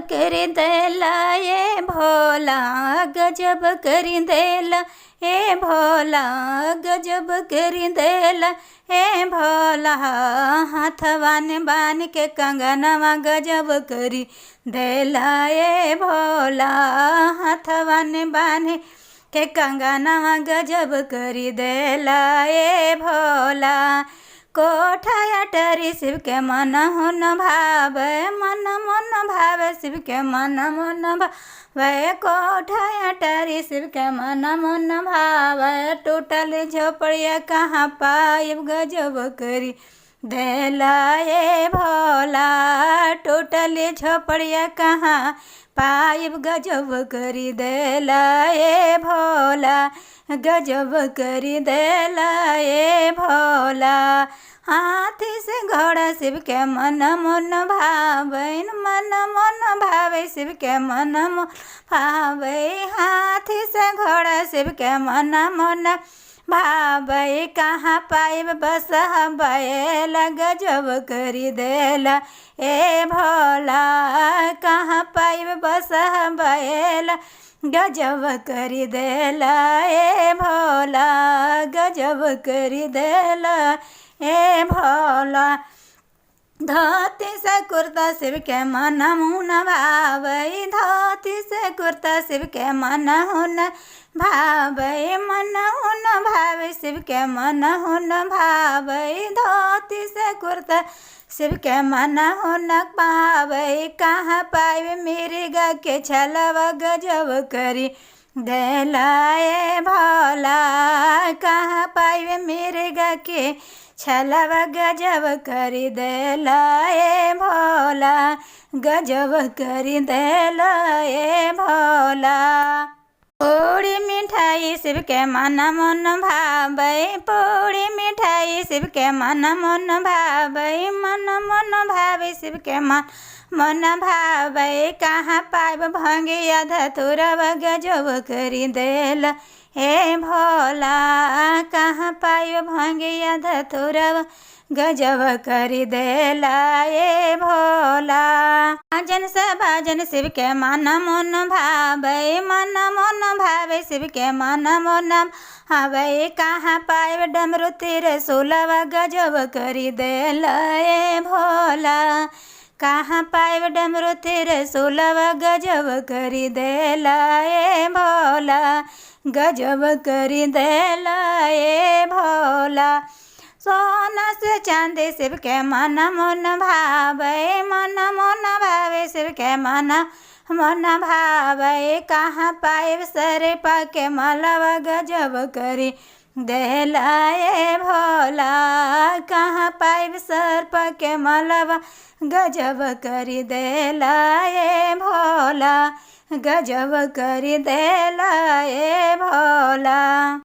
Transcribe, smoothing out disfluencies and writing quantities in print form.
करी देला ये भोला, गजब करी देला ए भोला, गजब करी देला ए भोला। हाथवा ने बान के कंगनवा गजब करी देला ए भोला, हाथवा ने बान के कंगनवा गजब करी देला ए भोला। कोठा अटरी शिव के मन हुन भावे, मन मन भावे शिव के मन मन भावे। कोठा अटरी शिव के मन मन भावे, टूटल झोपड़िया कहाँ पाइब गजब करी देला ए भोला। टूटल झोपड़िया कहाँ पाइब गजब करी देला ए भोला, गजब करी देला ए भोला। हाथी से घोड़ा शिव के मन मन भावे, मन मन भावे शिव के मन मन भावे। हाथी से घोड़ा शिव के मन मन भावे, कहाँ पाइब बस बैल गजब करी देला ए भोला। कहाँ पाइब बस बैल गजब करी देला ए भोला, गजब करी देला ए भोला। धोती से कुर्ता शिव के मन मुन भावे, धोती से कुर्ता शिव के मन हुन भावे, मन हुन भावे शिव के मन हुन भावे। धोती से कुर्ता शिव के मन हुन भावे, कहाँ पाइब मिर्गा के छलवा गजब करी देला ए भोला। कहाँ पाइब मिर्गा के छलवा गजब करी देला ए भोला, गजब करी देला ए भोला। पूड़ी मिठाई शिव के मन मन भावे, पूड़ी मिठाई शिव के मन मन भावे, मन मन भावे शिव के मन मन भावे। कहाँ पाइब भंगिया धतुरवा गजब करी देला ए भोला। कहाँ पाइब भंगिया धतुरवा गजब करी देला ए भोला। भजन से भजन शिव के मन मन भावे, मन मन भावे शिव के मन मन भावे। कहाँ पाइब डमरू त्रिशूलवा गजब करी देला ए भोला। कहाँ पाइब डमरू त्रिशूलवा गजब करी देला ए भोला, गजब करी देला ए भोला। सोना से चांदी शिव के मन मन भावे, मन मन भावे शिव के मन मन भावे। कहाँ पाइब सरपा के मालवा गजब करी देला ए भोला। कहाँ पाइब सरपा के मालवा गजब करी देला ए भोला, गजब करी देला ए भोला।